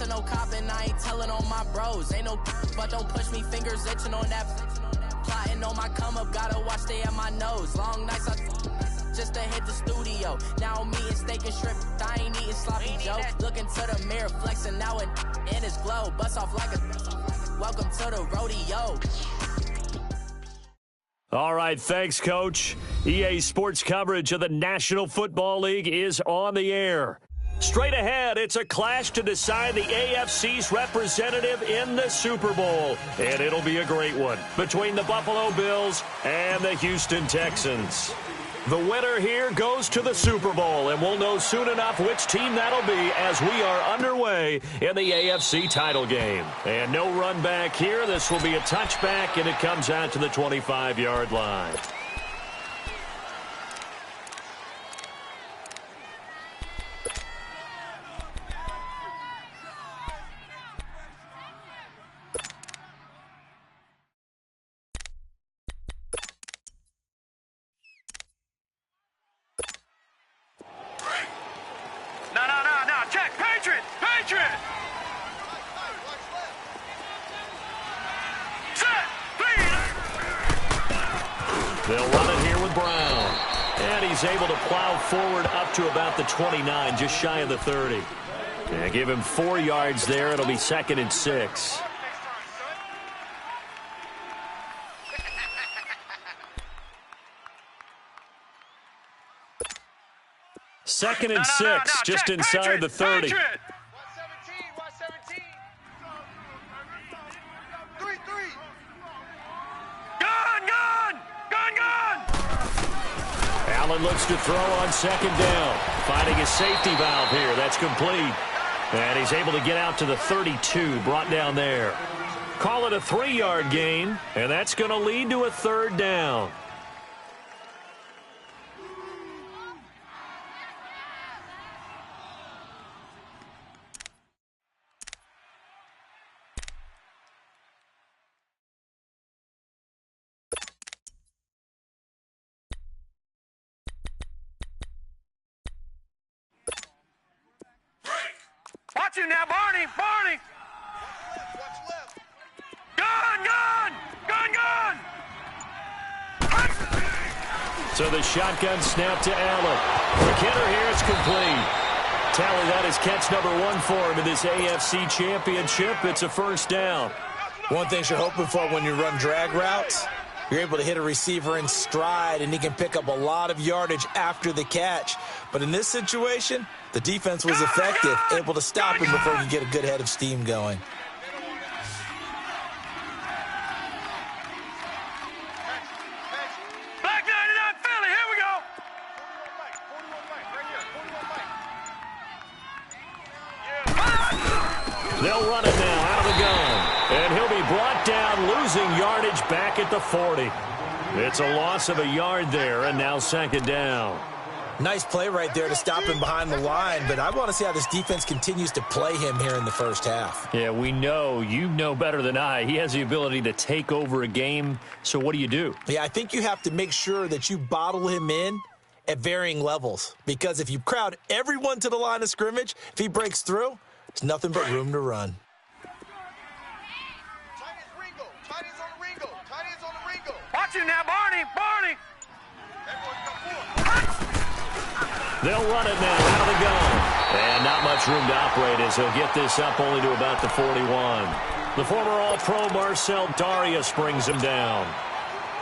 to no copping, I ain't telling on my bros. Ain't no but don't push me, fingers itching on that. Plotting on my come up, gotta watch stay at my nose. Long nights I just to hit the studio. Now I'm eating steak and shrimp, I ain't eating sloppy Joe. Looking to the mirror, flexing now and in his glow. Bust off like a welcome to the rodeo. All right, thanks, Coach. EA Sports coverage of the National Football League is on the air. Straight ahead, it's a clash to decide the AFC's representative in the Super Bowl. And it'll be a great one between the Buffalo Bills and the Houston Texans. The winner here goes to the Super Bowl, and we'll know soon enough which team that'll be as we are underway in the AFC title game. And no run back here. This will be a touchback, and it comes out to the 25-yard line. They'll run it here with Brown. And he's able to plow forward up to about the 29, just shy of the 30. Yeah, give him 4 yards there. It'll be 2nd and 6. Second and 6, just inside the 30. Allen looks to throw on 2nd down. Finding his safety valve here. That's complete. And he's able to get out to the 32, brought down there. Call it a 3-yard gain, and that's going to lead to a 3rd down. Watch him now, Barney! Barney! Watch left. Gun! So the shotgun snap to Allen. McKinnon here, it's complete. Tally, that is catch number 1 for him in this AFC Championship. It's a 1st down. One thing you're hoping for when you run drag routes, you're able to hit a receiver in stride, and he can pick up a lot of yardage after the catch. But in this situation, the defense was effective, able to stop him before he could get a good head of steam going. Black 99 Philly, here we go. They'll run it now out of the gun. And he'll be brought down, losing yardage back at the 40. It's a loss of a yard there, and now 2nd down. Nice play right there to stop him behind the line, but I want to see how this defense continues to play him here in the 1st half. Yeah, we know. You know better than I. He has the ability to take over a game, so what do? Yeah, I think you have to make sure that you bottle him in at varying levels, because if you crowd everyone to the line of scrimmage, if he breaks through, there's nothing but room to run. Watch him now, Barney! They'll run it now out of the gun. And not much room to operate as he'll get this up only to about the 41. The former All-Pro Marcel Darius brings him down.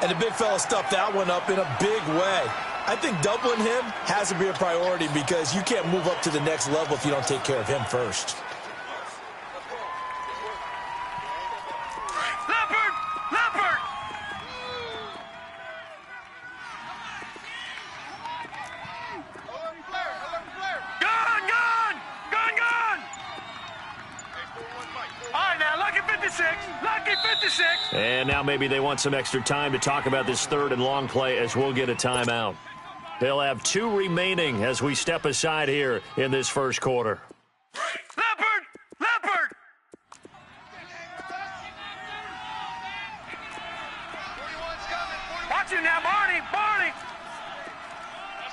And the big fella stuffed that one up in a big way. I think doubling him has to be a priority because you can't move up to the next level if you don't take care of him first. Leopard! Gun! All right, now, lucky 56. And now maybe they want some extra time to talk about this 3rd and long play as we'll get a timeout. They'll have 2 remaining as we step aside here in this 1st quarter. Leopard! Watch him now, Barney! Watch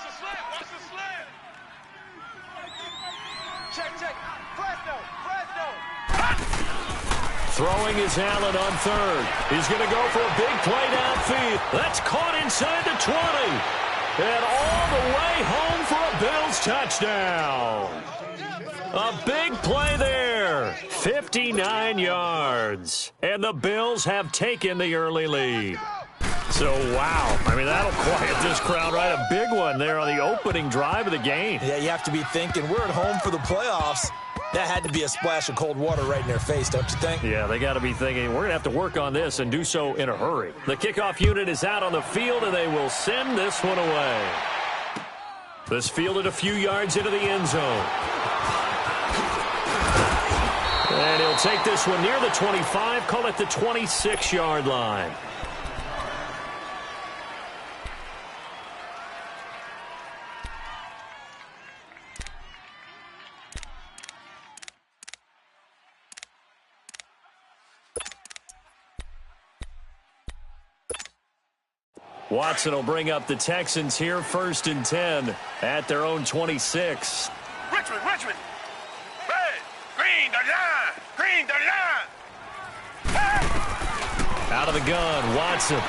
the slant! Check! Fresno! Throwing is Allen on third. He's going to go for a big play downfield. That's caught inside the 20. And all the way home for a Bills touchdown. A big play there. 59 yards. And the Bills have taken the early lead. So, wow. I mean, that'll quiet this crowd right. A big one there on the opening drive of the game. Yeah, you have to be thinking, we're at home for the playoffs. That had to be a splash of cold water right in their face, don't you think? Yeah, they got to be thinking, we're going to have to work on this and do so in a hurry. The kickoff unit is out on the field, and they will send this one away. This fielded a few yards into the end zone. And he'll take this one near the 25, call it the 26-yard line. Watson will bring up the Texans here, 1st and 10 at their own 26. Richmond. Red, green, the line. Green, the line. Out of the gun, Watson.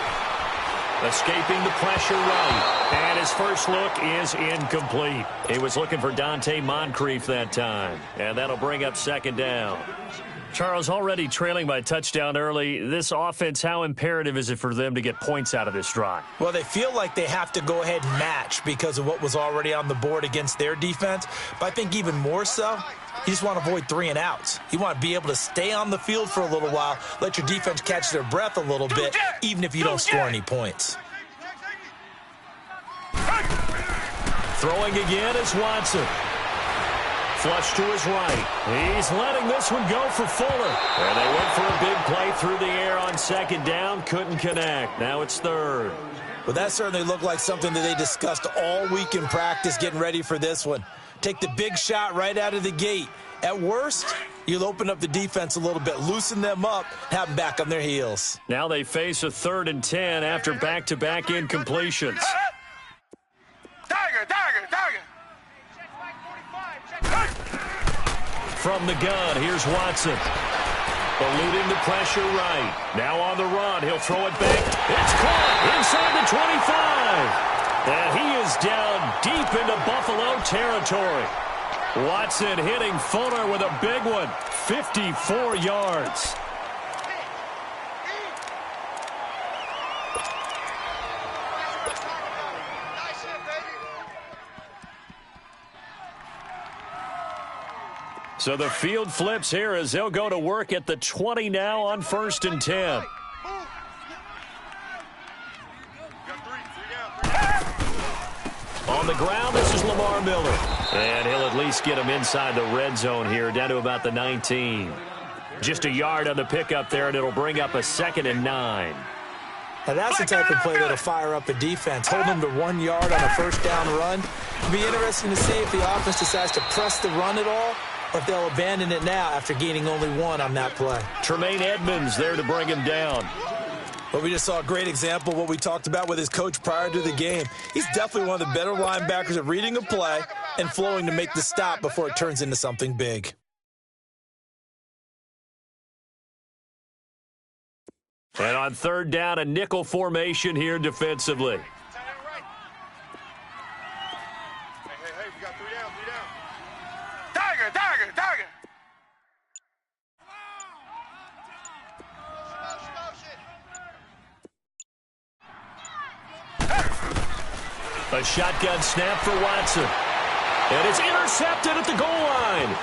Escaping the pressure right. And his first look is incomplete. He was looking for Dante Moncrief that time. And that'll bring up 2nd down. Charles, already trailing by touchdown early. This offense, how imperative is it for them to get points out of this drive? Well, they feel like they have to go ahead and match because of what was already on the board against their defense. But I think even more so, you just want to avoid 3 and outs. You want to be able to stay on the field for a little while, let your defense catch their breath a little bit, even if you don't score any points. Throwing again is Watson. Flush to his right. He's letting this one go for Fuller. And they went for a big play through the air on 2nd down. Couldn't connect. Now it's 3rd. Well, that certainly looked like something that they discussed all week in practice getting ready for this one. Take the big shot right out of the gate. At worst, you'll open up the defense a little bit, loosen them up, have them back on their heels. Now they face a 3rd and 10 after back-to-back incompletions. Tiger. From the gun, here's Watson. Eluding the pressure right. Now on the run, he'll throw it back. It's caught inside the 25. And he is down deep into Buffalo territory. Watson hitting Fuller with a big one. 54 yards. So the field flips here as they'll go to work at the 20 now on 1st and 10. On the ground, this is Lamar Miller. And he'll at least get him inside the red zone here, down to about the 19. Just a yard on the pickup there, and it'll bring up a 2nd and 9. Now that's the type of play that'll fire up a defense. Hold them to 1 yard on a 1st down run. It'll be interesting to see if the offense decides to press the run at all, or if they'll abandon it now after gaining only 1 on that play. Tremaine Edmonds there to bring him down. But we just saw a great example of what we talked about with his coach prior to the game. He's definitely one of the better linebackers at reading a play and flowing to make the stop before it turns into something big. And on 3rd down, a nickel formation here defensively. Hey, we got 3 down. Tiger. A shotgun snap for Watson. And it's intercepted at the goal line.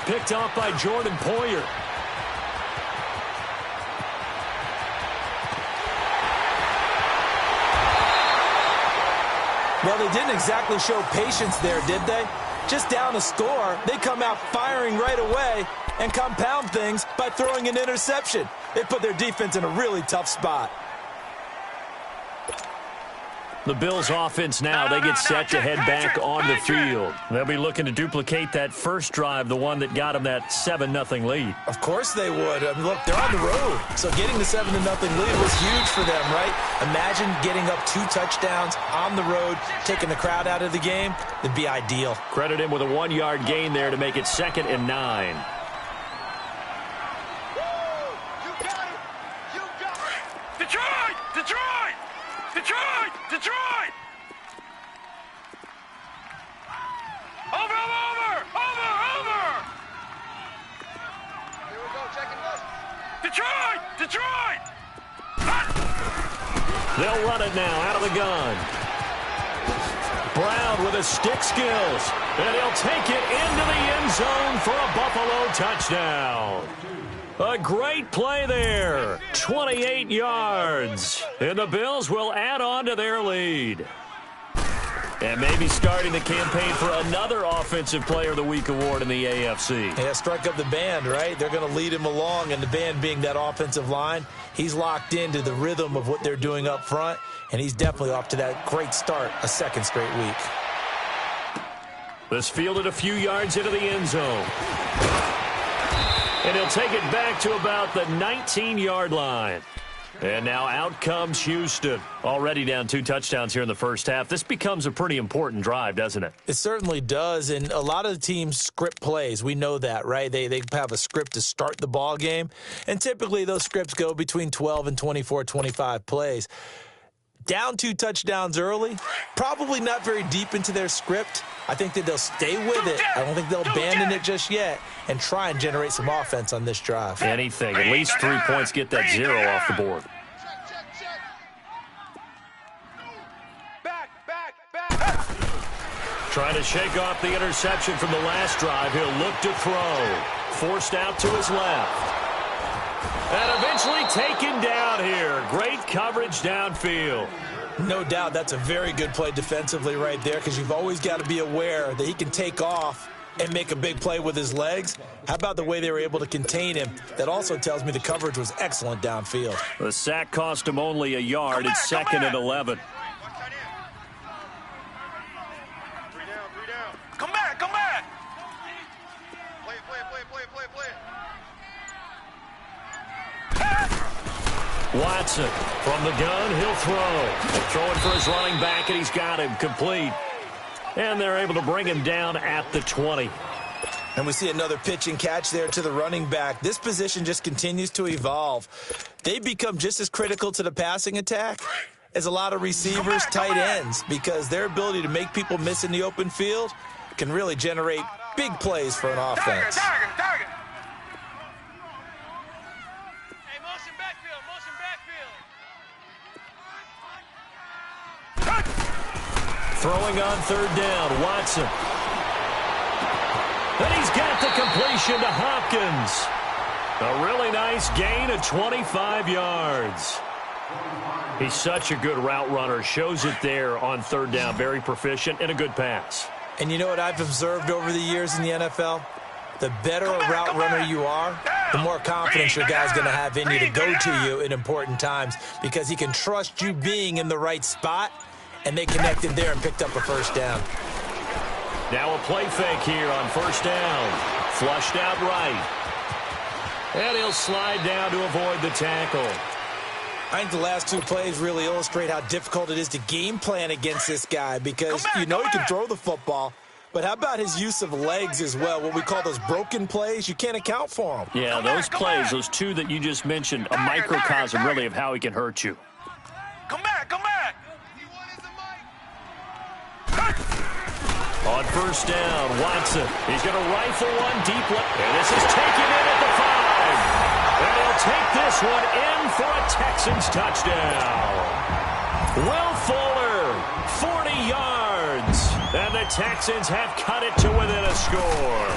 Picked off by Jordan Poyer. Well, they didn't exactly show patience there, did they? Just down a score, they come out firing right away and compound things by throwing an interception. They put their defense in a really tough spot. The Bills offense now, they get set to head back on the field. They'll be looking to duplicate that first drive, the one that got them that 7-0 lead. Of course they would. I mean, look, they're on the road. So getting the 7-0 lead was huge for them, right? Imagine getting up 2 touchdowns on the road, taking the crowd out of the game. That'd be ideal. Credit him with a 1-yard gain there to make it 2nd and 9. Detroit! Detroit! Detroit! Over, over, over, over! Here we go, check and look. Detroit! Detroit! They'll run it now out of the gun. Brown with his stick skills, and he'll take it into the end zone for a Buffalo touchdown. A great play there, 28 yards, and the Bills will add on to their lead. And maybe starting the campaign for another Offensive Player of the Week award in the AFC. Yeah, strike up the band, right? They're going to lead him along, and the band being that offensive line, he's locked into the rhythm of what they're doing up front, and he's definitely off to that great start, a second straight week. This fielded a few yards into the end zone. And he'll take it back to about the 19-yard line. And now out comes Houston. Already down 2 touchdowns here in the first half. This becomes a pretty important drive, doesn't it? It certainly does, and a lot of the teams script plays. We know that, right? They have a script to start the ball game, and typically those scripts go between 12 and 24, 25 plays. Down 2 touchdowns early, probably not very deep into their script. I think that they'll stay with it. I don't think they'll abandon it just yet and try and generate some offense on this drive. Anything. At least 3 points, get that 0 off the board. Trying to shake off the interception from the last drive. He'll look to throw. Forced out to his left. And eventually taken down here. Great coverage downfield. No doubt that's a very good play defensively right there, because you've always got to be aware that he can take off and make a big play with his legs. How about the way they were able to contain him? That also tells me the coverage was excellent downfield. The sack cost him only a yard. It's second and 11. Come back, come back! Play it. Watson from the gun, he'll throw. Throwing for his running back, and he's got him complete. And they're able to bring him down at the 20. And we see another pitch and catch there to the running back. This position just continues to evolve. They become just as critical to the passing attack as a lot of receivers, tight ends, because their ability to make people miss in the open field can really generate big plays for an offense. Target! Throwing on third down, Watson. And he's got the completion to Hopkins. A really nice gain of 25 yards. He's such a good route runner. Shows it there on third down. Very proficient and a good pass. And you know what I've observed over the years in the NFL? The better a route runner you are, the more confidence your guy's going to have in you to go to you in important times, because he can trust you being in the right spot. And they connected there and picked up a first down. Now a play fake here on first down. Flushed out right. And he'll slide down to avoid the tackle. I think the last 2 plays really illustrate how difficult it is to game plan against this guy, because you know he can throw the football, but how about his use of legs as well? What we call those broken plays, you can't account for them. Yeah, those plays, those 2 that you just mentioned, a microcosm really of how he can hurt you. Come back! On first down, Watson. He's going to rifle one deep left. And this is taken in at the 5. And he'll take this one in for a Texans touchdown. Will Fuller, 40 yards. And the Texans have cut it to within a score.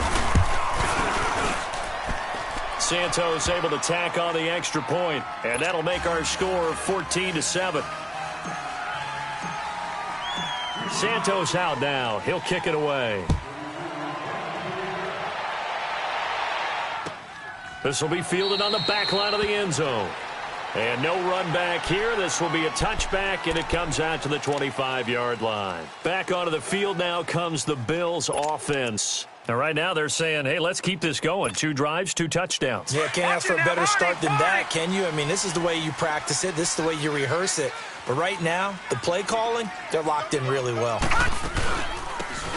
Santos able to tack on the extra point. And that'll make our score 14-7. Santos out now. He'll kick it away. This will be fielded on the back line of the end zone. And no run back here. This will be a touchback, and it comes out to the 25-yard line. Back onto the field now comes the Bills offense. And right now they're saying, hey, let's keep this going. 2 drives, 2 touchdowns. Yeah, can't ask for a better start than that, can you? I mean, this is the way you practice it. This is the way you rehearse it. But right now, the play calling, they're locked in really well.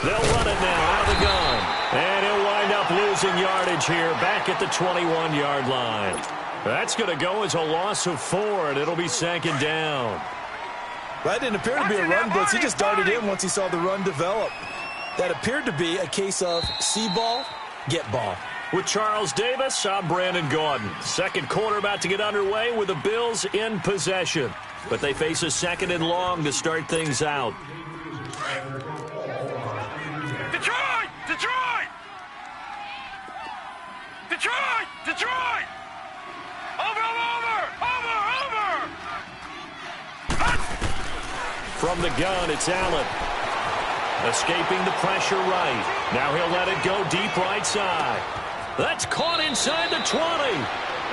They'll run it now out of the gun. And he'll wind up losing yardage here back at the 21-yard line. That's going to go as a loss of 4, and it'll be second down. That didn't appear to be a run blitz. He just darted in once he saw the run develop. That appeared to be a case of see ball, get ball. With Charles Davis, I'm Brandon Gaudin. Second quarter about to get underway with the Bills in possession. But they face a second and long to start things out. Detroit! Detroit! Detroit! Detroit! Over! From the gun, it's Allen. Escaping the pressure right. Now he'll let it go deep right side. That's caught inside the 20.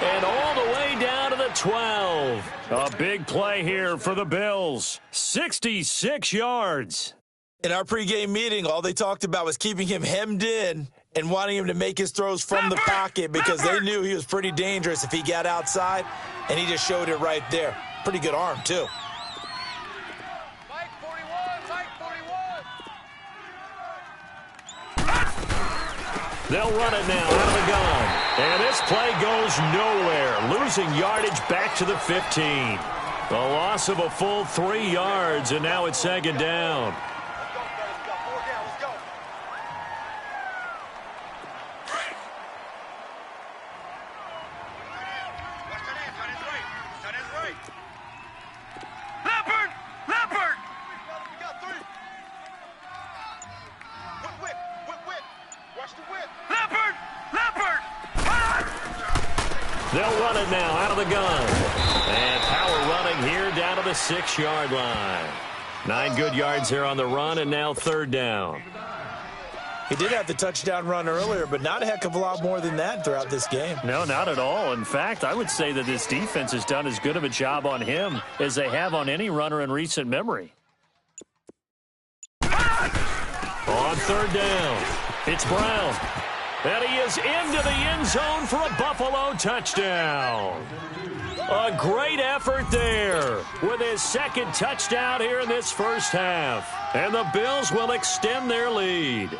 And all the way down to the 12. A big play here for the Bills. 66 yards. In our pregame meeting, all they talked about was keeping him hemmed in and wanting him to make his throws from the pocket because they knew he was pretty dangerous if he got outside, and he just showed it right there. Pretty good arm, too. Mike 41! They'll run it now out of the gun. And this play goes nowhere, losing yardage back to the 15. A loss of a full 3 yards, and now it's second down. They'll run it now out of the gun. And power running here down to the 6-yard line. 9 good yards here on the run, and now third down. He did have the touchdown run earlier, but not a heck of a lot more than that throughout this game. No, not at all. In fact, I would say that this defense has done as good of a job on him as they have on any runner in recent memory. On third down, it's Brown. And he is into the end zone for a Buffalo touchdown. A great effort there with his second touchdown here in this first half. And the Bills will extend their lead.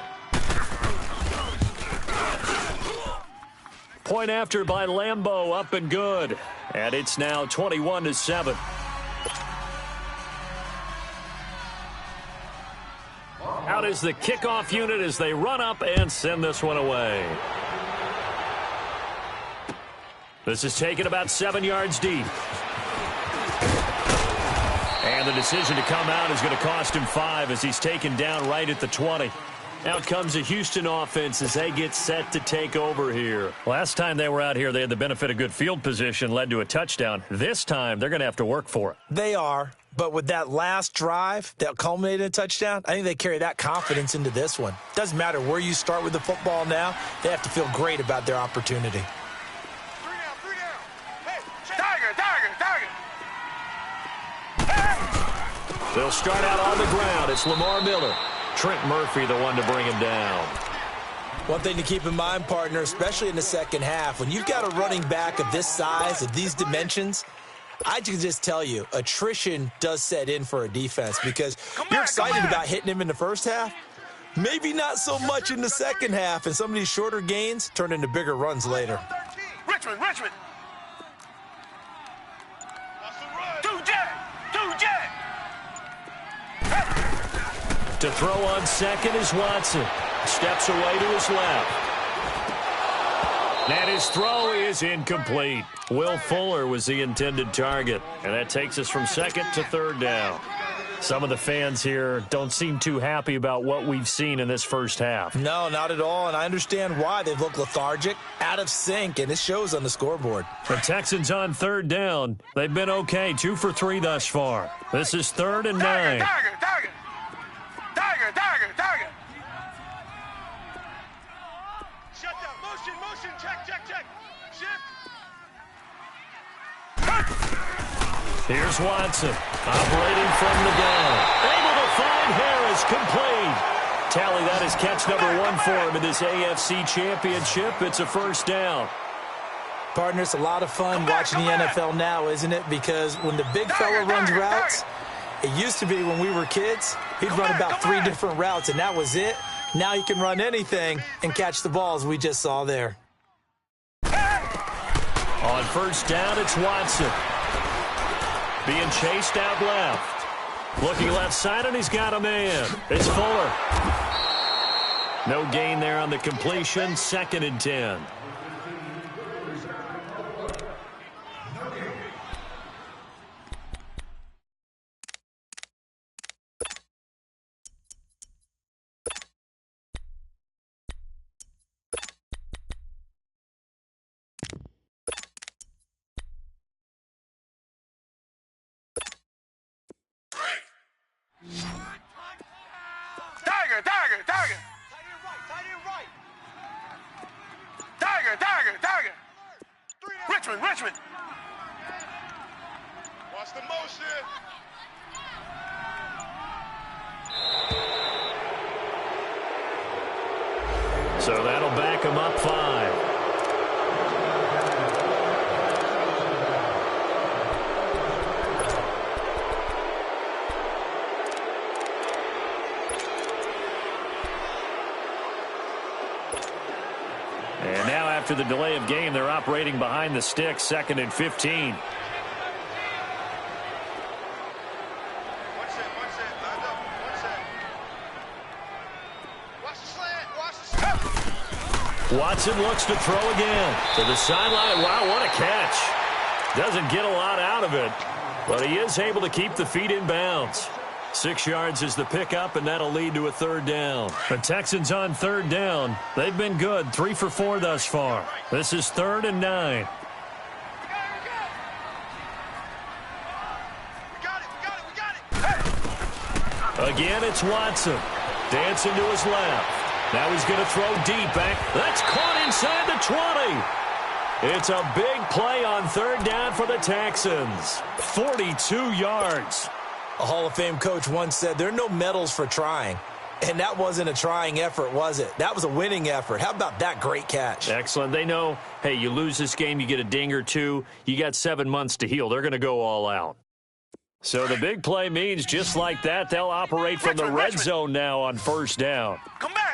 Point after by Lambeau, up and good. And it's now 21-7. Out is the kickoff unit as they run up and send this one away. This is taken about 7 yards deep. And the decision to come out is going to cost him 5 as he's taken down right at the 20. Out comes the Houston offense as they get set to take over here. Last time they were out here, they had the benefit of good field position, led to a touchdown. This time, they're going to have to work for it. They are. But with that last drive that culminated in a touchdown, I think they carry that confidence into this one. Doesn't matter where you start with the football now. They have to feel great about their opportunity. 3 down. Hey, Tiger. Hey! They'll start out on the ground. It's Lamar Miller. Trent Murphy, the one to bring him down. One thing to keep in mind, partner, especially in the second half, when you've got a running back of this size, of these dimensions, I can just tell you, attrition does set in for a defense because you're excited about hitting him in the first half. Maybe not so much in the second half, and some of these shorter gains turn into bigger runs later. Richmond. 2J. To throw on second is Watson. Steps away to his left. And his throw is incomplete. Will Fuller was the intended target. And that takes us from second to third down. Some of the fans here don't seem too happy about what we've seen in this first half. No, not at all, and I understand why. They've looked lethargic, out of sync, and it shows on the scoreboard. The Texans on third down. They've been okay, 2 for 3 thus far. This is 3rd and 9. Tiger. Shut down. Motion. Check. Shift. Here's Watson, operating from the gun. Able to find Harris, complete. Tally, that is catch number 1 for him in this AFC Championship. It's a first down. Partner, it's a lot of fun watching the NFL now, isn't it? Because when the big fella runs routes, it used to be when we were kids, he'd run about 3 different routes, and that was it. Now he can run anything and catch the balls we just saw there. On first down, it's Watson. Being chased out left. Looking left side, and he's got a man. It's Fuller. No gain there on the completion. 2nd and 10. Tiger. Richmond. Watch the motion. So that'll back him up 5. And now after the delay of game, they're operating behind the sticks, 2nd and 15. Watson looks to throw again. To the sideline. Wow, what a catch. Doesn't get a lot out of it, but he is able to keep the feet in bounds. 6 yards is the pickup, and that'll lead to a 3rd down. The Texans on 3rd down. They've been good, 3 for 4 thus far. This is 3rd and 9. Again, it's Watson. Dancing to his left. Now he's going to throw deep back. That's caught inside the 20. It's a big play on 3rd down for the Texans. 42 yards. A Hall of Fame coach once said, there are no medals for trying. And that wasn't a trying effort, was it? That was a winning effort. How about that great catch? Excellent. They know, hey, you lose this game, you get a ding or two. You got 7 months to heal. They're going to go all out. So the big play means just like that, they'll operate from the red zone now on 1st down. Come back.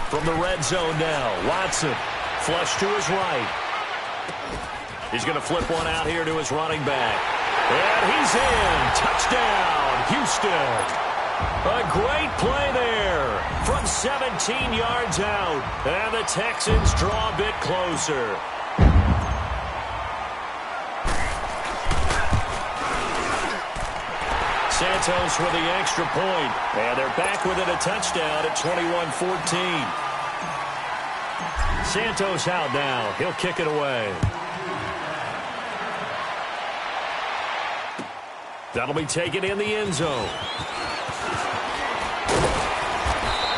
From the red zone now, Watson, flush to his right. He's going to flip one out here to his running back. And he's in. Touchdown, Houston. A great play there from 17 yards out. And the Texans draw a bit closer. Santos with the extra point. And they're back within a touchdown at 21-14. Santos out now. He'll kick it away. That'll be taken in the end zone.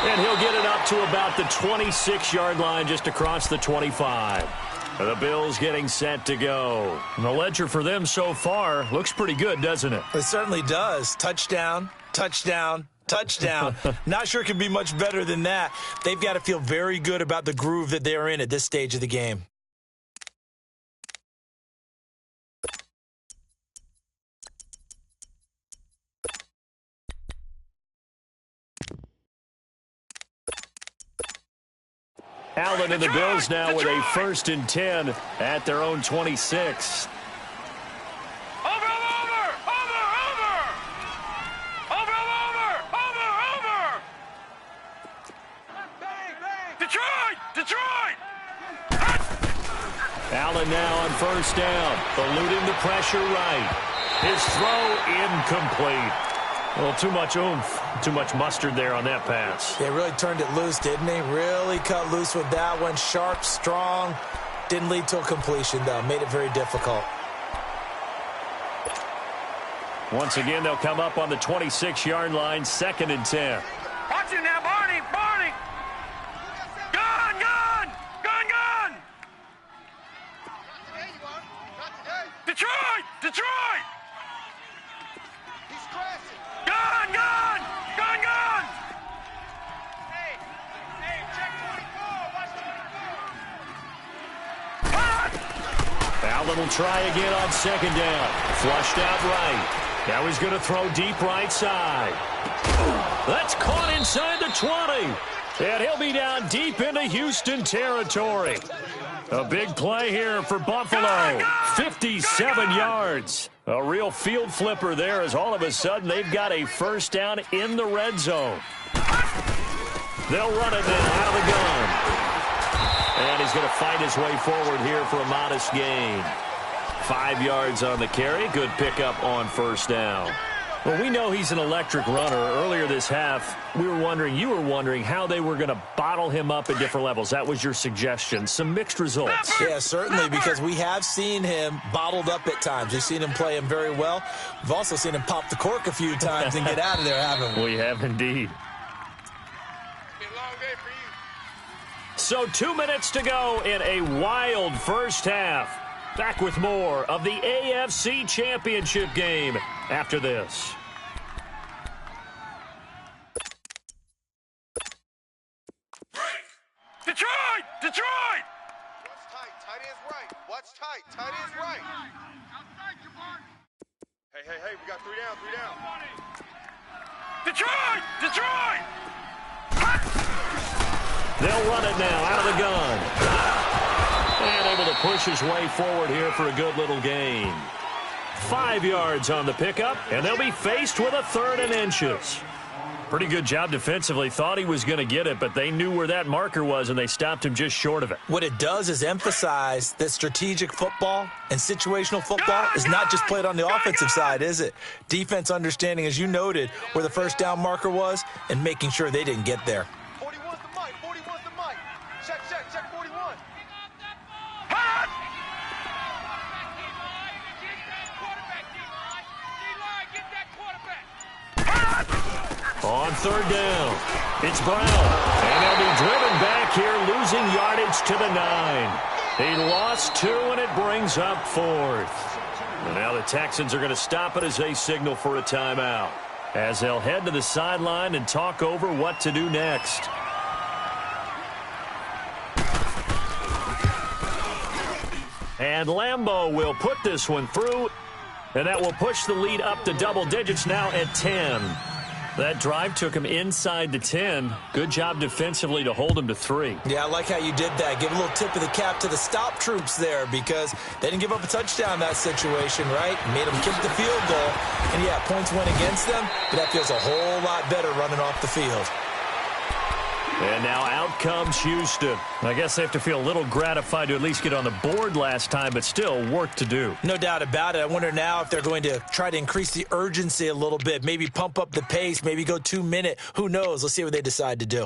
And he'll get it up to about the 26-yard line just across the 25. The Bills getting set to go. And the ledger for them so far looks pretty good, doesn't it? It certainly does. Touchdown. Not sure it can be much better than that. They've got to feel very good about the groove that they're in at this stage of the game. Allen and the Bills now with a 1st and 10 at their own 26. Over. Detroit. Allen now on 1st down, eluding the pressure right. His throw incomplete. A little too much oomph, too much mustard there on that pass. They really turned it loose, didn't they? Really cut loose with that one. Sharp, strong. Didn't lead to a completion, though. Made it very difficult. Once again, they'll come up on the 26-yard line, 2nd and 10. Watch it now, Barney. Gun. Detroit. He's crashing. Gun. Hey, check 24. Watch 24. Allen will try again on 2nd down. Flushed out right. Now he's going to throw deep right side. That's caught inside the 20. And he'll be down deep into Houston territory. A big play here for Buffalo. 57 yards. A real field flipper there as all of a sudden they've got a first down in the red zone. They'll run it now out of the gun. And he's going to fight his way forward here for a modest gain. 5 yards on the carry. Good pickup on first down. Well, we know he's an electric runner. Earlier this half, you were wondering how they were going to bottle him up at different levels. That was your suggestion. Some mixed results. Yeah, certainly, because we have seen him bottled up at times. We've seen him play him very well. We've also seen him pop the cork a few times and get out of there, haven't we? We have indeed. So 2 minutes to go in a wild first half. Back with more of the AFC Championship game after this. Detroit! Detroit! What's tight? Tight end's right. What's tight? Tight end's right. Hey, we got 3 down, 3 down. Detroit! Detroit! They'll run it now out of the gun. And able to push his way forward here for a good little gain. 5 yards on the pickup, and they'll be faced with a 3rd and inches. Pretty good job defensively. Thought he was going to get it, but they knew where that marker was, and they stopped him just short of it. What it does is emphasize that strategic football and situational football is not just played on the offensive side, is it? Defense understanding, as you noted, where the first down marker was and making sure they didn't get there. 41's the mic. 41's the mic. Check 41. On 3rd down, it's Brown. And they'll be driven back here, losing yardage to the 9. He lost 2, and it brings up 4th. And now the Texans are going to stop it as they signal for a timeout, as they'll head to the sideline and talk over what to do next. And Lambeau will put this one through, and that will push the lead up to double digits now at 10. That drive took him inside the 10. Good job defensively to hold him to 3. Yeah, I like how you did that. Give a little tip of the cap to the stop troops there, because they didn't give up a touchdown in that situation, right? Made them kick the field goal. And, yeah, points went against them, but that feels a whole lot better running off the field. And now out comes Houston. I guess they have to feel a little gratified to at least get on the board last time, but still work to do. No doubt about it. I wonder now if they're going to try to increase the urgency a little bit, maybe pump up the pace, maybe go 2-minute. Who knows? Let's see what they decide to do.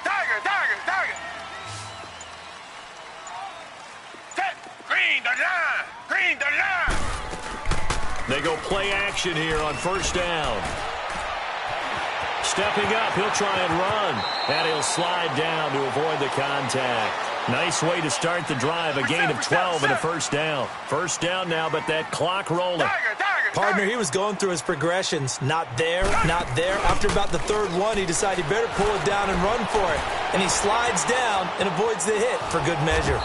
Tiger! Green the line! They go play action here on first down. Stepping up, he'll try and run. And he'll slide down to avoid the contact. Nice way to start the drive. A gain of 12 and a first down. First down now, but that clock rolling. Partner, he was going through his progressions. Not there, not there. After about the 3rd one, he decided he better pull it down and run for it. And he slides down and avoids the hit for good measure.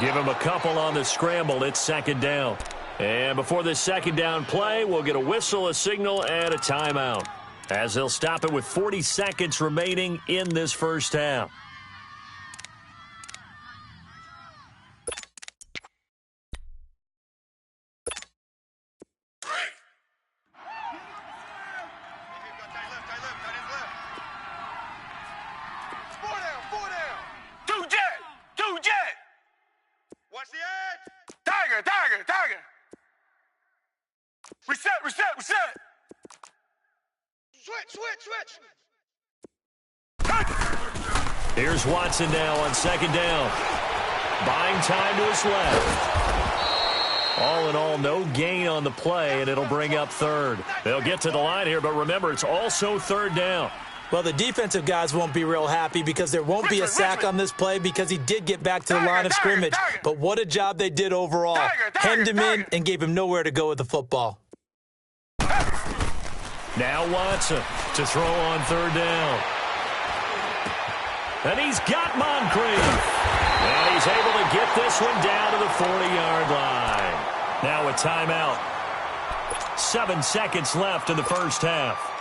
Give him a couple on the scramble. It's 2nd down. And before this 2nd down play, we'll get a whistle, a signal, and a timeout, as they'll stop it with 40 seconds remaining in this first half. Watch the edge. Tiger. Reset. Switch. Here's Watson now on 2nd down. Buying time to his left. All in all, no gain on the play, and it'll bring up 3rd. They'll get to the line here, but remember, it's also 3rd down. Well, the defensive guys won't be real happy because there won't be a sack on this play because he did get back to the line of scrimmage. But what a job they did overall. Hemmed him in and gave him nowhere to go with the football. Now Watson to throw on third down. And he's got Moncrief. And he's able to get this one down to the 40-yard line. Now a timeout. 7 seconds left in the first half.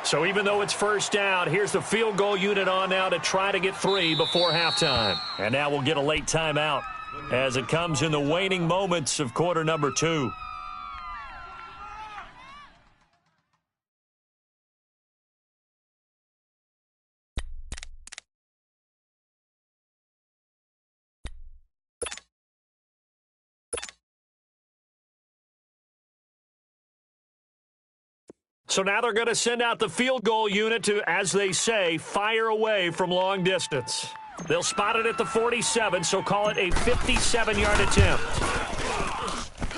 So even though it's first down, here's the field goal unit on now to try to get 3 before halftime. And now we'll get a late timeout as it comes in the waning moments of quarter number 2. So now they're going to send out the field goal unit to, as they say, fire away from long distance. They'll spot it at the 47, so call it a 57-yard attempt.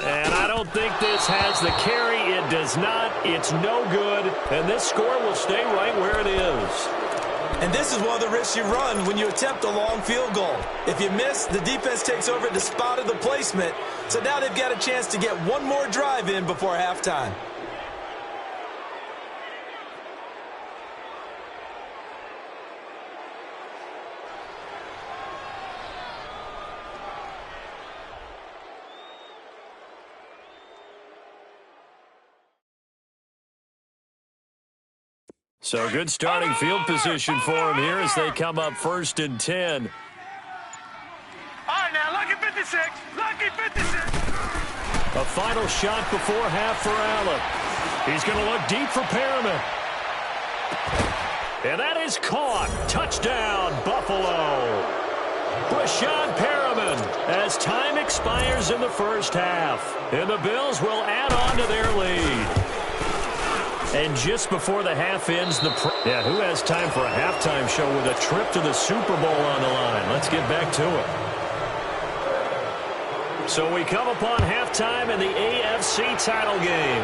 And I don't think this has the carry. It does not. It's no good. And this score will stay right where it is. And this is one of the risks you run when you attempt a long field goal. If you miss, the defense takes over at the spot of the placement. So now they've got a chance to get one more drive in before halftime. So good starting field position for him here as they come up 1st and 10. All right, now, lucky 56. Lucky 56. A final shot before half for Allen. He's going to look deep for Perriman. And that is caught. Touchdown, Buffalo. Brashad Perriman as time expires in the first half. And the Bills will add on to their lead. And just before the half ends, who has time for a halftime show with a trip to the Super Bowl on the line? Let's get back to it. So we come upon halftime in the AFC title game.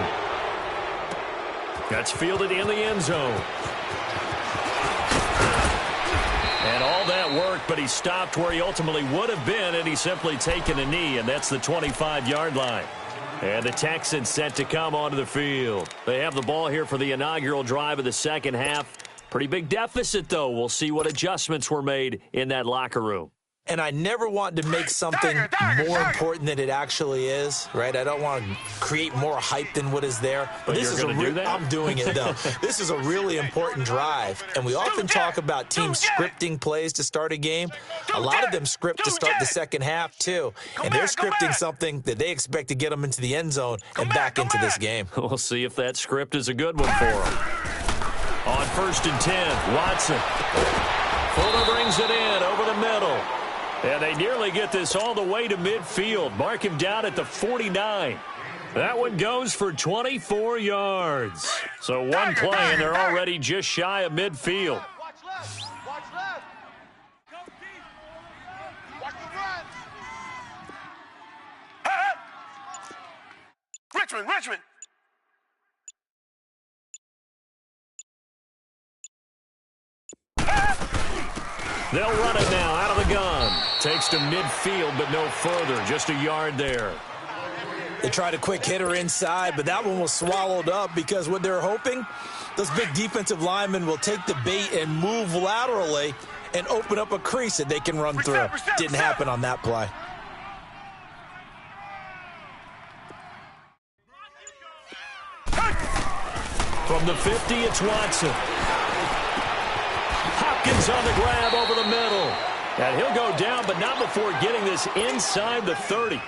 That's fielded in the end zone. And all that work, but he stopped where he ultimately would have been, and he's simply taken a knee, and that's the 25-yard line. And the Texans set to come onto the field. They have the ball here for the inaugural drive of the second half. Pretty big deficit, though. We'll see what adjustments were made in that locker room. And I never want to make something more important than it actually is, right? I don't want to create more hype than what is there. But this you're going to do that? I'm doing it, though. This is a really important drive. And we often talk about teams scripting plays to start a game. A lot of them script to start the second half, too. And they're scripting something that they expect to get them into the end zone and back into this game. We'll see if that script is a good one for them. On 1st and 10, Watson. Fuller brings it in over the middle. And they nearly get this all the way to midfield. Mark him down at the 49. That one goes for 24 yards. So one play, and they're already just shy of midfield. Watch left. Watch left. Watch the run. Richmond. They'll run it now out of the gun. Takes to midfield, but no further. Just a yard there. They tried a quick hitter inside, but that one was swallowed up because what they're hoping, those big defensive linemen will take the bait and move laterally and open up a crease that they can run through. Didn't happen on that play. From the 50, it's Watson. Hopkins on the grab over the middle. And he'll go down, but not before getting this inside the 30.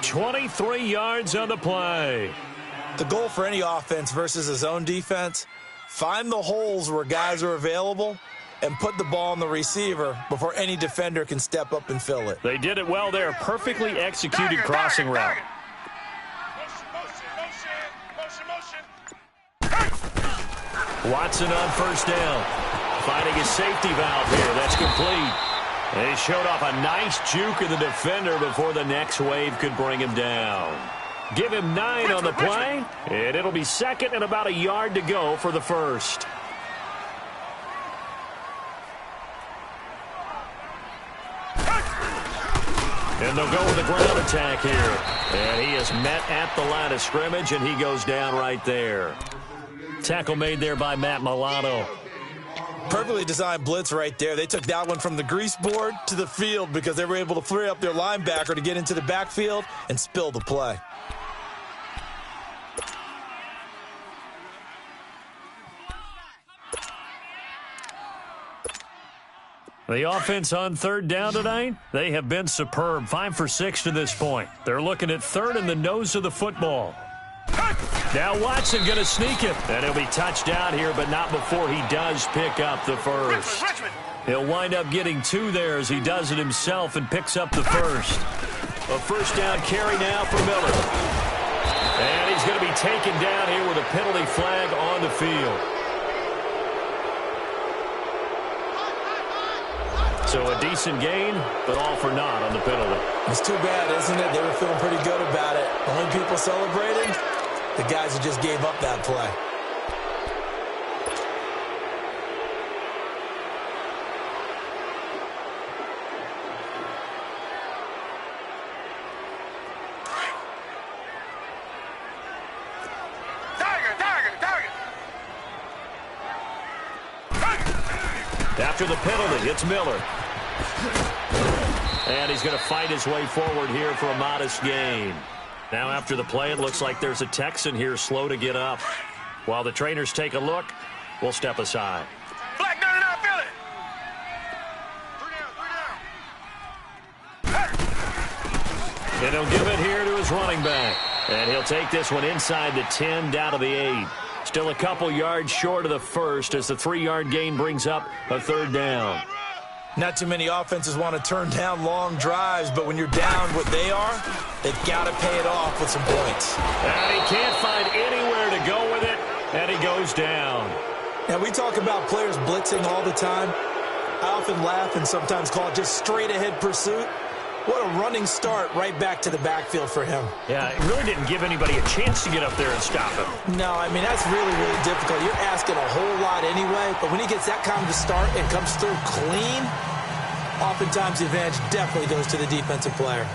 23 yards on the play. The goal for any offense versus his own defense, find the holes where guys are available and put the ball on the receiver before any defender can step up and fill it. They did it well there. Perfectly executed crossing route. Watson on first down. Finding his safety valve here. That's complete. And he showed off a nice juke of the defender before the next wave could bring him down. Give him 9 on the play, and it'll be second and about a yard to go for the first. And they'll go with the ground attack here. And he is met at the line of scrimmage, and he goes down right there. Tackle made there by Matt Milano. Perfectly designed blitz right there. They took that one from the grease board to the field because they were able to free up their linebacker to get into the backfield and spill the play. The offense on third down tonight, they have been superb. 5 for 6 to this point. They're looking at third in the nose of the football. Now Watson going to sneak it. And he'll be touchdown here, but not before he does pick up the first. He'll wind up getting 2 there as he does it himself and picks up the first. A first down carry now for Miller. And he's going to be taken down here with a penalty flag on the field. So a decent gain, but all for naught on the penalty. It's too bad, isn't it? They were feeling pretty good about it. The only people celebrating, the guys who just gave up that play. After the penalty, it's Miller. And he's going to fight his way forward here for a modest gain. Now after the play, it looks like there's a Texan here slow to get up. While the trainers take a look, we'll step aside. Black, no, feel it. And he'll give it here to his running back. And he'll take this one inside the 10, down to the 8. Still a couple yards short of the first as the 3-yard gain brings up a third down. Not too many offenses want to turn down long drives, but when you're down what they are, they've got to pay it off with some points. And he can't find anywhere to go with it, and he goes down. Now, we talk about players blitzing all the time. I often laugh and sometimes call it just straight-ahead pursuit. What a running start right back to the backfield for him. Yeah, it really didn't give anybody a chance to get up there and stop him. No, I mean, that's really, really difficult. You're asking a whole lot anyway, but when he gets that kind of a start and comes through clean, oftentimes the advantage definitely goes to the defensive player.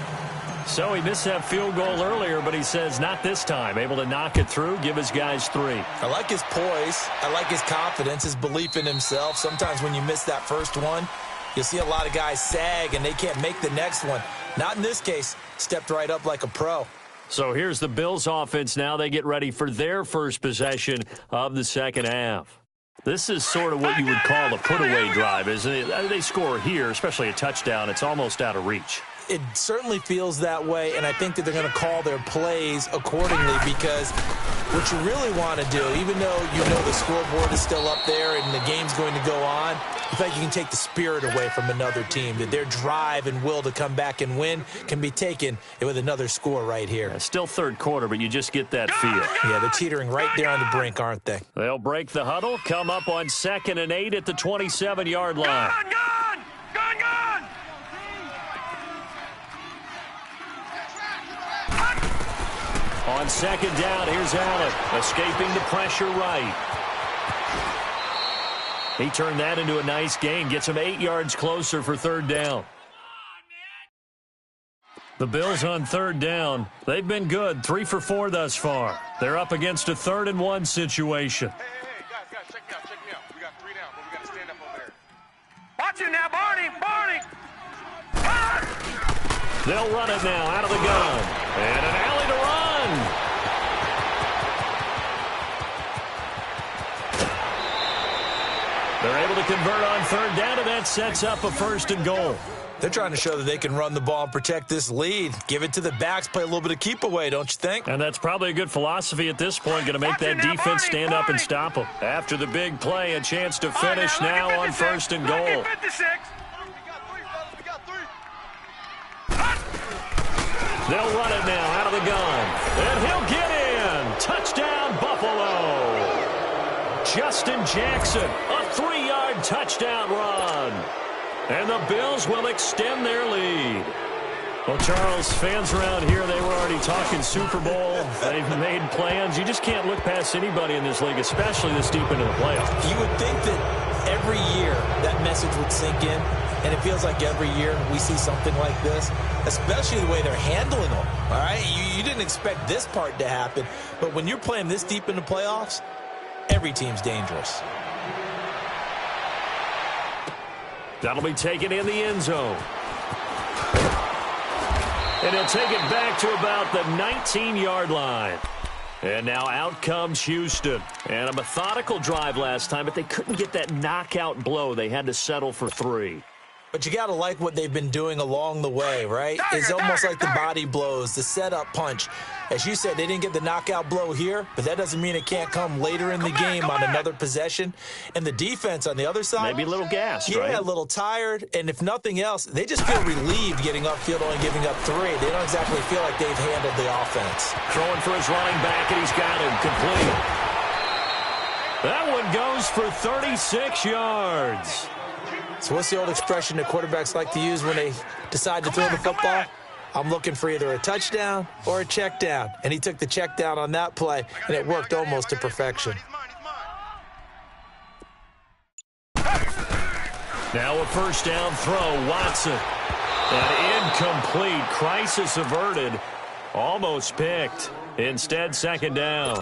So he missed that field goal earlier, but he says not this time. Able to knock it through, give his guys 3. I like his poise. I like his confidence, his belief in himself. Sometimes when you miss that first one, you'll see a lot of guys sag and they can't make the next one. Not in this case. Stepped right up like a pro. So here's the Bills offense now. They get ready for their first possession of the second half. This is sort of what you would call a put-away drive, isn't it? They score here, especially a touchdown. It's almost out of reach. It certainly feels that way, and I think that they're going to call their plays accordingly because what you really want to do, even though you know the scoreboard is still up there and the game's going to go on, I feel like you can take the spirit away from another team, that their drive and will to come back and win can be taken with another score right here. Yeah, still third quarter, but you just get that feel. Yeah, they're teetering right there on the brink, aren't they? They'll break the huddle, come up on 2nd and 8 at the 27-yard line. Gone! On 2nd down, here's Allen, escaping the pressure right. He turned that into a nice gain, gets him 8 yards closer for third down. The Bills on 3rd down. They've been good, 3 for 4 thus far. They're up against a 3rd and 1 situation. Hey, guys, check me out. We got 3 down, but we got to stand up over there. Watch it now, Barney! They'll run it now out of the gun. And an alley to run. They're able to convert on 3rd down, and that sets up a 1st and goal. They're trying to show that they can run the ball and protect this lead. Give it to the backs, play a little bit of keep away, don't you think? And that's probably a good philosophy at this point, going to make that defense stand up and stop them. After the big play, a chance to finish now on 1st and goal. They'll run it now out of the gun. And he'll get in. Touchdown, Buffalo. Justin Jackson, a 3-yard touchdown run. And the Bills will extend their lead. Well, Charles, fans around here, they were already talking Super Bowl. They've made plans. You just can't look past anybody in this league, especially this deep into the playoffs. You would think that every year that message would sink in, and it feels like every year we see something like this, especially the way they're handling them, all right? You didn't expect this part to happen, but when you're playing this deep in the playoffs, every team's dangerous. That'll be taken in the end zone. And he'll take it back to about the 19-yard line. And now out comes Houston. And a methodical drive last time, but they couldn't get that knockout blow. They had to settle for 3. But you got to like what they've been doing along the way, right? It's almost like the body blows, the setup punch. As you said, they didn't get the knockout blow here, but that doesn't mean it can't come later in the game on another possession. And the defense on the other side, maybe a little gassed, right? Yeah, a little tired. And if nothing else, they just feel relieved getting upfield, only giving up 3. They don't exactly feel like they've handled the offense. Throwing for his running back, and he's got him complete. That one goes for 36 yards. So what's the old expression that quarterbacks like to use when they decide to throw the football? I'm looking for either a touchdown or a check down. And he took the check down on that play, and it worked almost to perfection. Now a first down throw, Watson. An incomplete, crisis averted, almost picked. Instead, second down.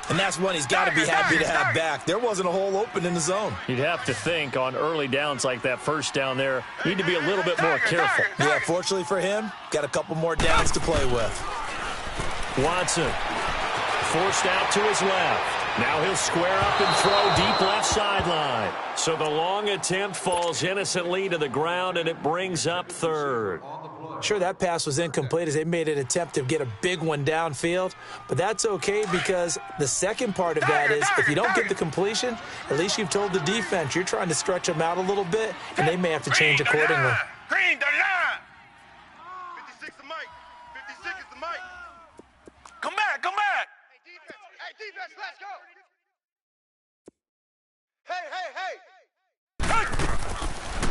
And that's one he's got to be happy to have back. There wasn't a hole open in the zone. You'd have to think on early downs like that first down there, need to be a little bit more careful. Yeah, fortunately for him, got a couple more downs to play with. Watson forced out to his left. Now he'll square up and throw deep left sideline. So the long attempt falls innocently to the ground, and it brings up third. Sure, that pass was incomplete as they made an attempt to get a big one downfield, but that's okay because the second part of that is if you don't get the completion, at least you've told the defense you're trying to stretch them out a little bit, and they may have to change accordingly. Green, the line. 56 the mic. 56 is the mic. Come back, come back. Hey, defense, let's go. Hey.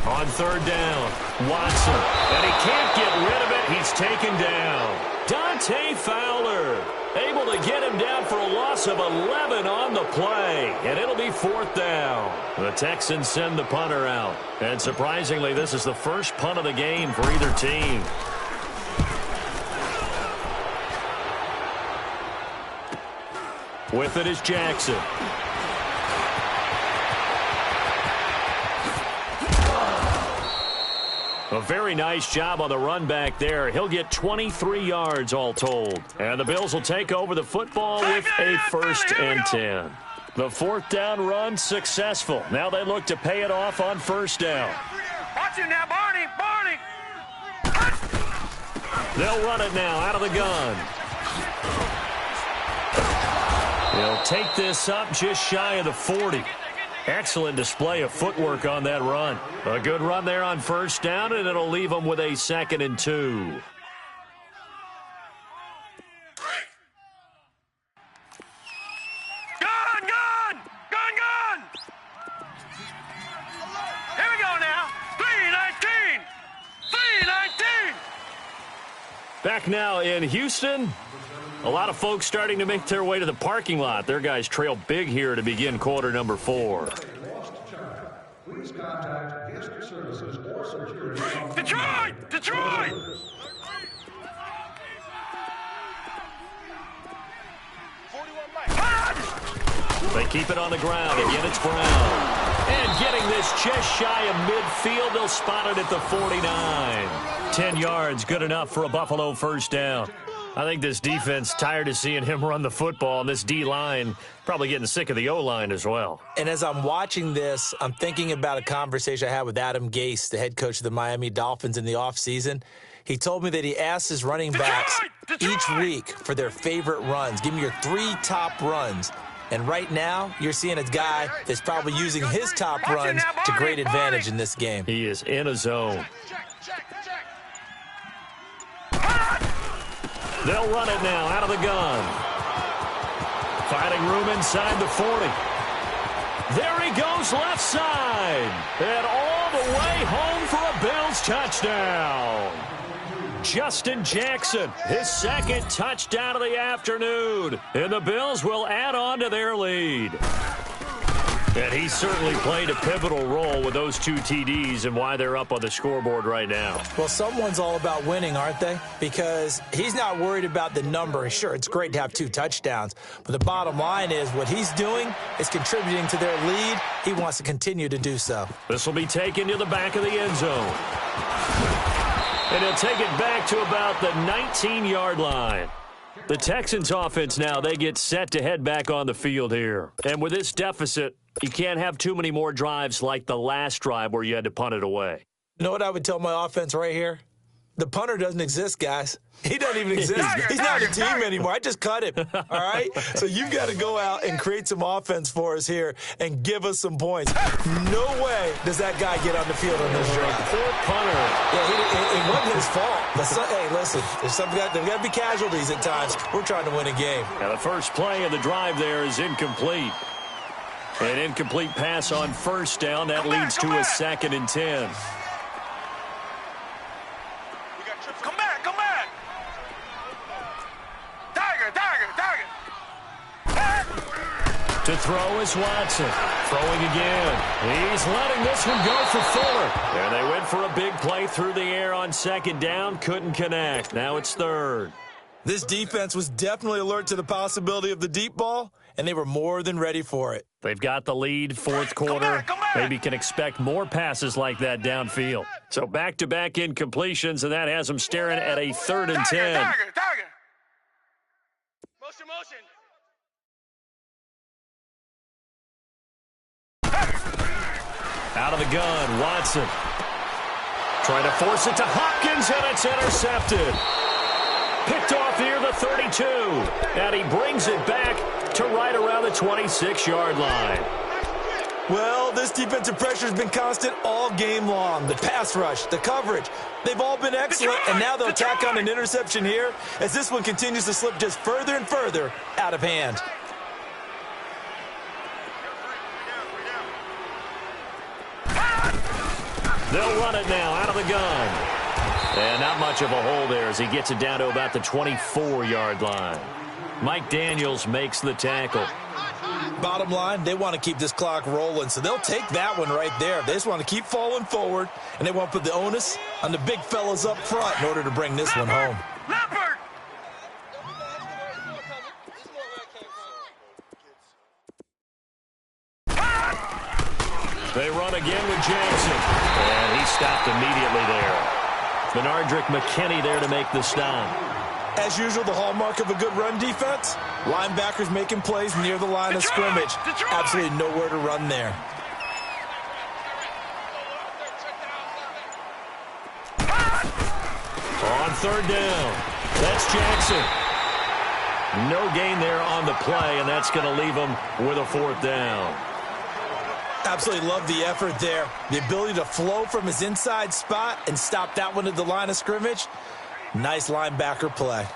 On third down, Watson, and he can't get rid of it. He's taken down. Dante Fowler able to get him down for a loss of 11 on the play, and it'll be fourth down. The Texans send the punter out, and surprisingly, this is the first punt of the game for either team. With it is Jackson. A very nice job on the run back there. He'll get 23 yards all told. And the Bills will take over the football with a 1st and 10. The fourth down run successful. Now they look to pay it off on first down. Watch him now, Barney. They'll run it now out of the gun. He'll take this up just shy of the 40. Excellent display of footwork on that run. A good run there on first down, and it'll leave them with a 2nd and 2. Gun! Here we go now. 3-19. Back now in Houston. A lot of folks starting to make their way to the parking lot. Their guys trail big here to begin quarter number 4. Please contact guest services or security. Detroit! They keep it on the ground. Again, it's Brown. And getting this just shy of midfield, they'll spot it at the 49. 10 yards, good enough for a Buffalo first down. I think this defense tired of seeing him run the football, and this D-line probably getting sick of the O-line as well. And as I'm watching this, I'm thinking about a conversation I had with Adam Gase, the head coach of the Miami Dolphins in the offseason. He told me that he asked his running backs each week for their favorite runs. Give me your 3 top runs. And right now, you're seeing a guy that's probably using his top runs to great advantage in this game. He is in a zone. They'll run it now out of the gun. Finding room inside the 40. There he goes left side. And all the way home for a Bills touchdown. Justin Jackson, his second touchdown of the afternoon. And the Bills will add on to their lead. And he certainly played a pivotal role with those 2 TDs and why they're up on the scoreboard right now. Well, someone's all about winning, aren't they? Because he's not worried about the number. Sure, it's great to have 2 touchdowns, but the bottom line is what he's doing is contributing to their lead. He wants to continue to do so. This will be taken to the back of the end zone. And he'll take it back to about the 19-yard line. The Texans offense now, they get set to head back on the field here. And with this deficit, you can't have too many more drives like the last drive where you had to punt it away. You know what I would tell my offense right here? The punter doesn't exist, guys. He doesn't even exist. He's not a team anymore. I just cut him, all right? So you've got to go out and create some offense for us here and give us some points. No way does that guy get on the field on this drive. Poor punter. Yeah, it wasn't his fault. But hey, listen, there's got to be casualties at times. We're trying to win a game. Now the first play of the drive there is incomplete. An incomplete pass on first down. That leads to a 2nd and 10. Come back, come back. Tiger. To throw is Watson. Throwing again. He's letting this one go for Fuller. And they went for a big play through the air on 2nd down. Couldn't connect. Now it's 3rd. This defense was definitely alert to the possibility of the deep ball, and they were more than ready for it. They've got the lead, 4th quarter. Come back. Maybe can expect more passes like that downfield. So back-to-back incompletions, and that has them staring at a 3rd and 10. Tiger. Motion. Out of the gun, Watson. Trying to force it to Hopkins, and it's intercepted. Picked off here, the 32. And he brings it back to right around the 26-yard line. Well, this defensive pressure has been constant all game long. The pass rush, the coverage, they've all been excellent, and now they'll tack on an interception here as this one continues to slip just further and further out of hand. They'll run it now out of the gun. And not much of a hole there as he gets it down to about the 24-yard line. Mike Daniels makes the tackle. Bottom line, they want to keep this clock rolling, so they'll take that one right there. They just want to keep falling forward, and they want to put the onus on the big fellas up front in order to bring this one home. Leopard. They run again with Jackson. And he stopped immediately there. Benardrick McKinney there to make the stop. As usual, the hallmark of a good run defense, linebackers making plays near the line of scrimmage. Absolutely nowhere to run there. On 3rd down, that's Jackson. No gain there on the play, and that's going to leave him with a 4th down. Absolutely love the effort there. The ability to flow from his inside spot and stop that one at the line of scrimmage. Nice linebacker play.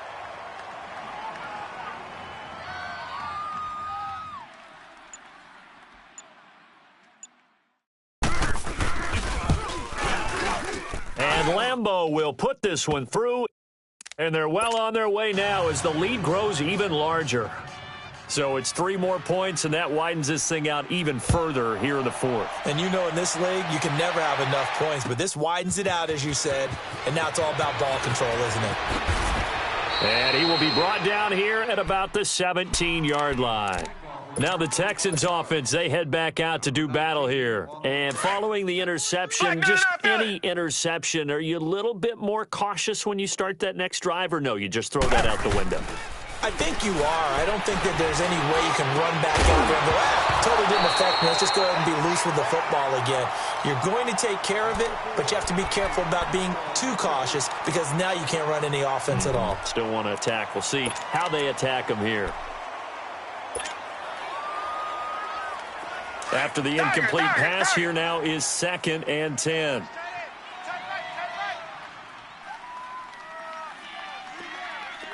And Lambeau will put this one through, and they're well on their way now as the lead grows even larger. So it's 3 more points, and that widens this thing out even further here in the 4th. And you know in this league, you can never have enough points, but this widens it out, as you said, and now it's all about ball control, isn't it? And he will be brought down here at about the 17-yard line. Now the Texans offense, they head back out to do battle here. And following the interception, just any interception, are you a little bit more cautious when you start that next drive, or no, you just throw that out the window? I think you are. I don't think that there's any way you can run back out there and go, totally didn't affect me. Let's just go ahead and be loose with the football again. You're going to take care of it, but you have to be careful about being too cautious because now you can't run any offense at all. Still want to attack. We'll see how they attack him here. After the incomplete pass, here now is 2nd and 10.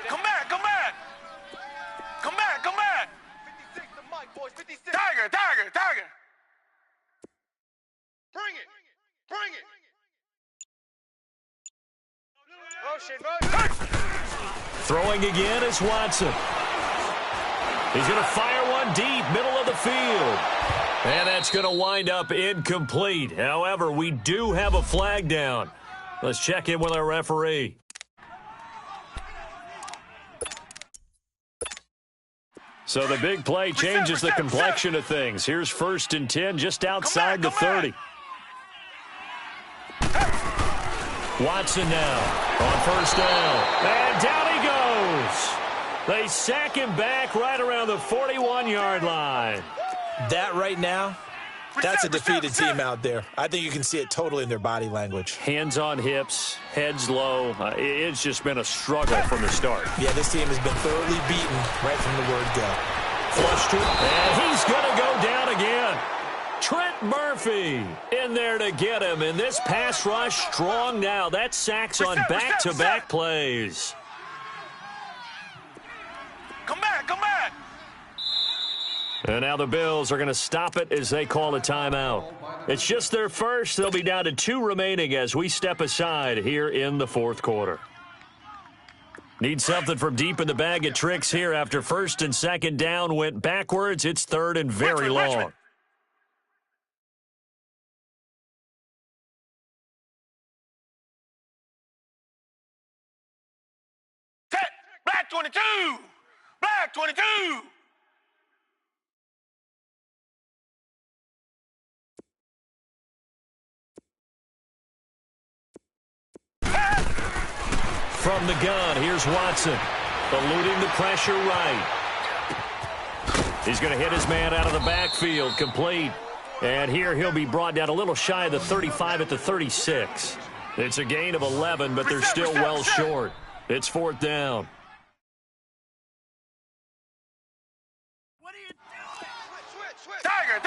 Come back. 56 the mic, boys. 56. Tiger. Bring it. Throwing again is Watson. He's going to fire one deep, middle of the field. And that's going to wind up incomplete. However, we do have a flag down. Let's check in with our referee. So the big play changes the complexion of things. Here's 1st and 10 just outside the 30. Watson now on 1st down. And down he goes. They sack him back right around the 41-yard line. That right now, that's a defeated team out there. I think you can see it totally in their body language. Hands on hips, heads low. It's just been a struggle from the start. Yeah, this team has been thoroughly beaten right from the word go. Flushed it, and he's going to go down again. Trent Murphy in there to get him, and this pass rush strong now. That's sacks on back-to-back plays. Come back, come back. And now the Bills are going to stop it as they call a timeout. It's just their first. They'll be down to 2 remaining as we step aside here in the 4th quarter. Need something from deep in the bag of tricks here after 1st and 2nd down went backwards. It's 3rd and very long. Set. Black 22. Black 22. From the gun, here's Watson. Eluding the pressure right. He's going to hit his man out of the backfield, complete. And here he'll be brought down a little shy of the 35 at the 36. It's a gain of 11, but they're still well short. It's 4th down. What are you doing? Switch. Tiger.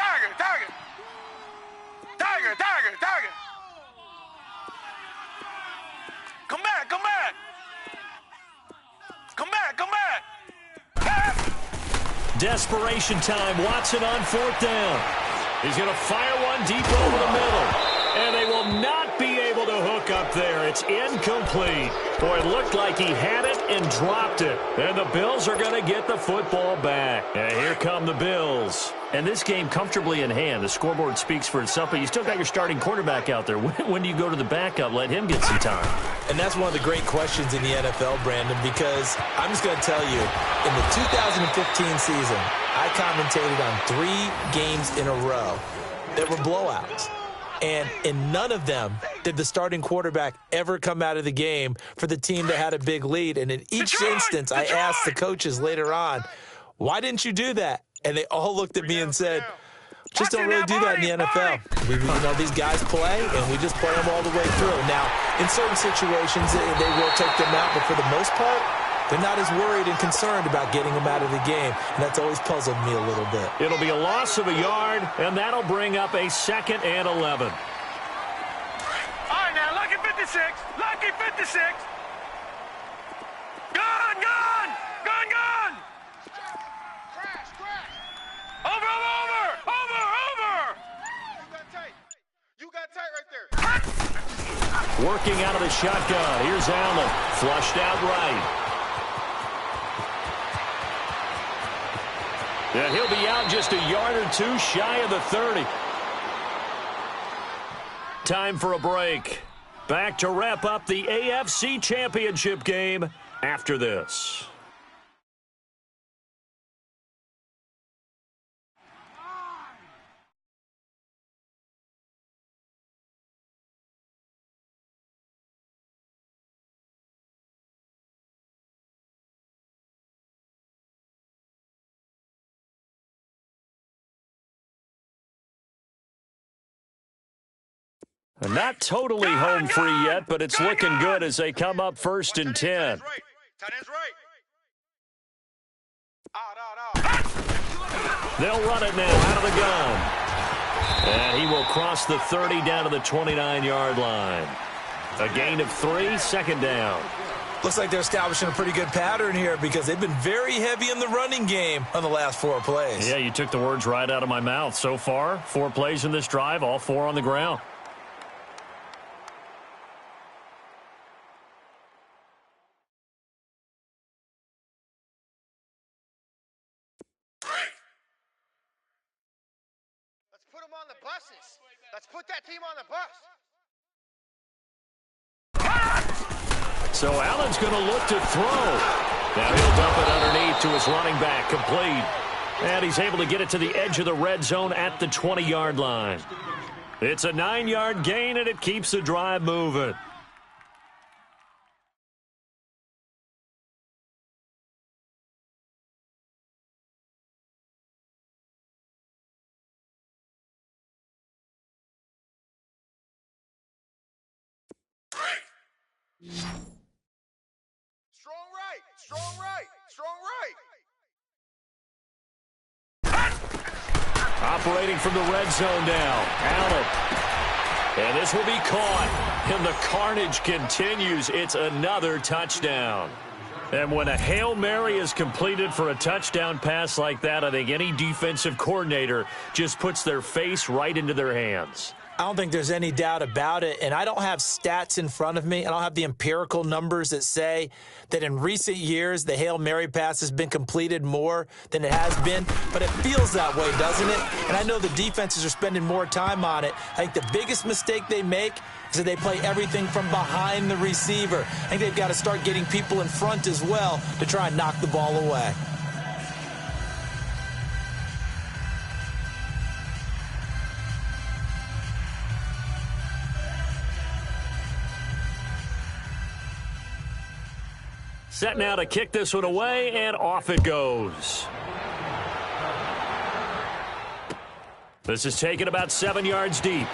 Come back. Come back. Desperation time. Watson on 4th down. He's going to fire one deep over the middle. And they will not be able to hook up there. It's incomplete. Boy, it looked like he had it and dropped it. And the Bills are going to get the football back. And here come the Bills. And this game comfortably in hand. The scoreboard speaks for itself, but you still got your starting quarterback out there. When do you go to the backup? Let him get some time. And that's one of the great questions in the NFL, Brandon, because I'm just going to tell you, in the 2015 season, I commentated on 3 games in a row that were blowouts. And in none of them did the starting quarterback ever come out of the game for the team that had a big lead. And in each instance, I asked the coaches later on, why didn't you do that? And they all looked at me and said, just don't really do that in the NFL. These guys play, and we just play them all the way through. Now, in certain situations, they will take them out, but for the most part, they're not as worried and concerned about getting them out of the game, and that's always puzzled me a little bit. It'll be a loss of a yard, and that'll bring up a 2nd and 11. All right, now, lucky 56. Lucky 56. Gun. Crash. Over. You got tight right there. Working out of the shotgun. Here's Allen. Flushed out right. And he'll be out just a yard or 2 shy of the 30. Time for a break. Back to wrap up the AFC Championship game after this. Not totally home free yet, but it's looking good as they come up 1st and 10. Tight end's right. They'll run it now out of the gun. And he will cross the 30 down to the 29-yard line. A gain of 3, 2nd down. Looks like they're establishing a pretty good pattern here because they've been very heavy in the running game on the last 4 plays. Yeah, you took the words right out of my mouth. So far, 4 plays in this drive, all 4 on the ground. put them on the buses. Let's put that team on the bus. So Allen's going to look to throw. Now he'll dump it underneath to his running back, complete. And he's able to get it to the edge of the red zone at the 20-yard line. It's a 9-yard gain, and it keeps the drive moving. Strong right, strong right, strong right. Operating from the red zone now. Allen. And this will be caught. And the carnage continues. It's another touchdown. And when a Hail Mary is completed for a touchdown pass like that, I think any defensive coordinator just puts their face right into their hands. I don't think there's any doubt about it, and I don't have stats in front of me. I don't have the empirical numbers that say that in recent years the Hail Mary pass has been completed more than it has been, but it feels that way, doesn't it? And I know the defenses are spending more time on it. I think the biggest mistake they make is that they play everything from behind the receiver. I think they've got to start getting people in front as well to try and knock the ball away. Set now to kick this one away, and off it goes. This is taken about 7 yards deep.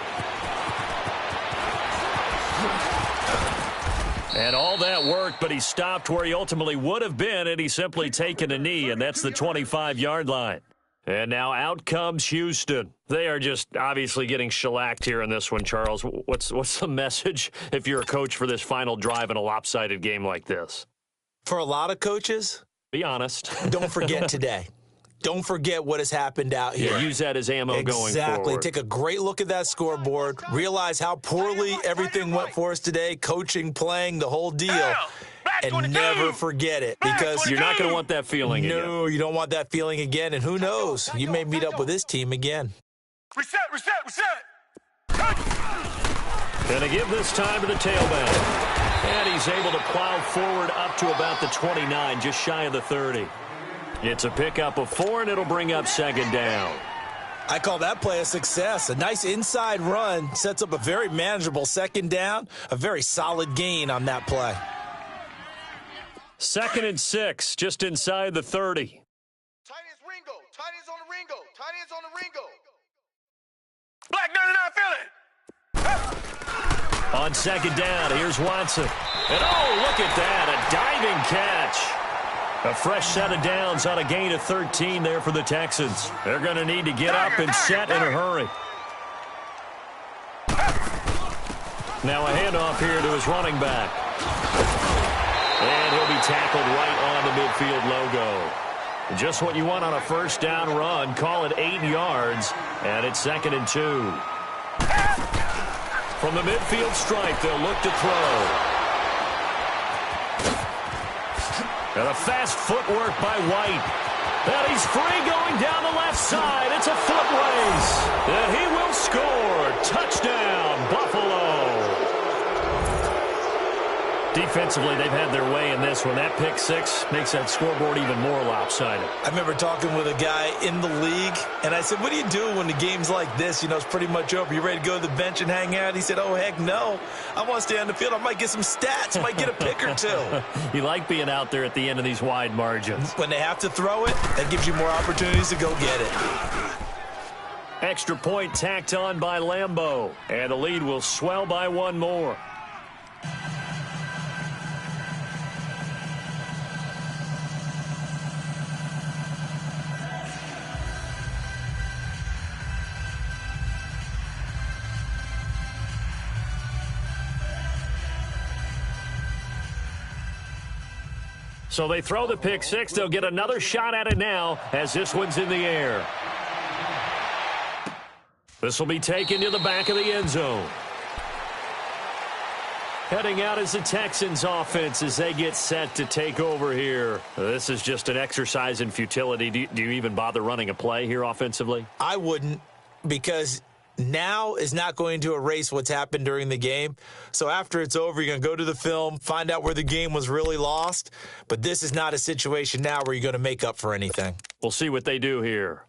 And all that worked, but he stopped where he ultimately would have been, and he's simply taken a knee, and that's the 25-yard line. And now out comes Houston. They are just obviously getting shellacked here in this one, Charles. What's the message if you're a coach for this final drive in a lopsided game like this? For a lot of coaches, be honest. Don't forget today. Don't forget what has happened out here. Yeah, use that as ammo going forward. Exactly. Take a great look at that scoreboard. Realize how poorly everything went for us today, coaching, playing, the whole deal. And never forget it, because you're not going to want that feeling again. No, you don't want that feeling again. And who knows? You may meet up with this team again. Reset. Going to give this time to the tailback. And he's able to plow forward up to about the 29, just shy of the 30. It's a pickup of 4, and it'll bring up second down. I call that play a success. A nice inside run sets up a very manageable second down, a very solid gain on that play. 2nd and 6, just inside the 30. Tight ends Ringo. Tight ends on the Ringo. Tight ends on the Ringo. Black 99 Philly. On second down, here's Watson. And oh, look at that, a diving catch. A fresh set of downs on a gain of 13 there for the Texans. They're going to need to get up and set in a hurry. Now a handoff here to his running back. And he'll be tackled right on the midfield logo. Just what you want on a first down run. Call it 8 yards, and it's 2nd and 2. From the midfield stripe, they'll look to throw. And a fast footwork by White. And he's free going down the left side. It's a foot race. And he will score. Touchdown, Buffalo. Defensively, they've had their way in this one. That pick six makes that scoreboard even more lopsided. I remember talking with a guy in the league, and I said, what do you do when the game's like this? You know, it's pretty much over. You ready to go to the bench and hang out? He said, oh, heck no. I want to stay on the field. I might get some stats. I might get a pick or two. You like being out there at the end of these wide margins. When they have to throw it, that gives you more opportunities to go get it. Extra point tacked on by Lambeau, and the lead will swell by one more. So they throw the pick six. They'll get another shot at it now as this one's in the air. This will be taken to the back of the end zone. Heading out is the Texans offense as they get set to take over here. This is just an exercise in futility. Do you even bother running a play here offensively? I wouldn't. because now is not going to erase what's happened during the game. So after it's over, you're going to go to the film, find out where the game was really lost. But this is not a situation now where you're going to make up for anything. We'll see what they do here.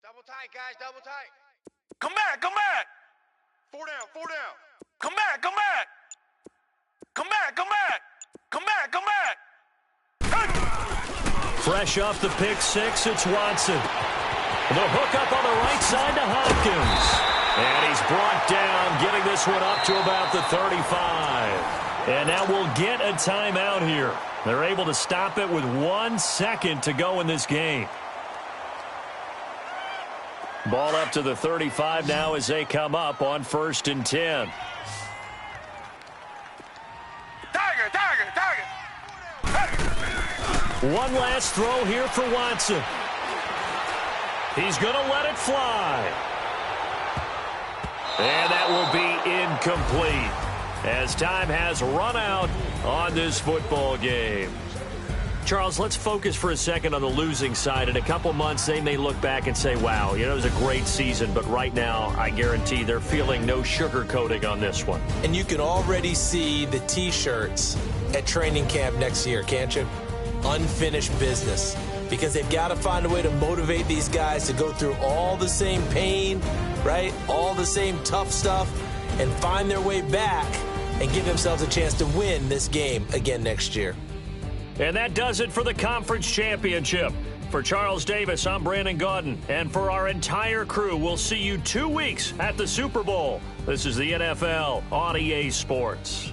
Double tight, guys, double tight. Come back, come back. 4 down, 4 down. Come back, come back. Come back, come back. Come back, come back. Fresh off the pick six, it's Watson. The hook up on the right side to Hopkins. And he's brought down, getting this one up to about the 35. And now we'll get a timeout here. They're able to stop it with 1 second to go in this game. Ball up to the 35 now as they come up on 1st and 10. Tiger, tiger, tiger. One last throw here for Watson. He's going to let it fly. And that will be incomplete as time has run out on this football game. Charles, let's focus for a second on the losing side. In a couple months, they may look back and say, wow, it was a great season. But right now, I guarantee they're feeling no sugarcoating on this one. And you can already see the T-shirts at training camp next year, can't you? Unfinished business. Because they've got to find a way to motivate these guys to go through all the same pain, right? All the same tough stuff, and find their way back and give themselves a chance to win this game again next year. And that does it for the conference championship. For Charles Davis, I'm Brandon Gaudin. And for our entire crew, we'll see you 2 weeks at the Super Bowl. This is the NFL on EA Sports.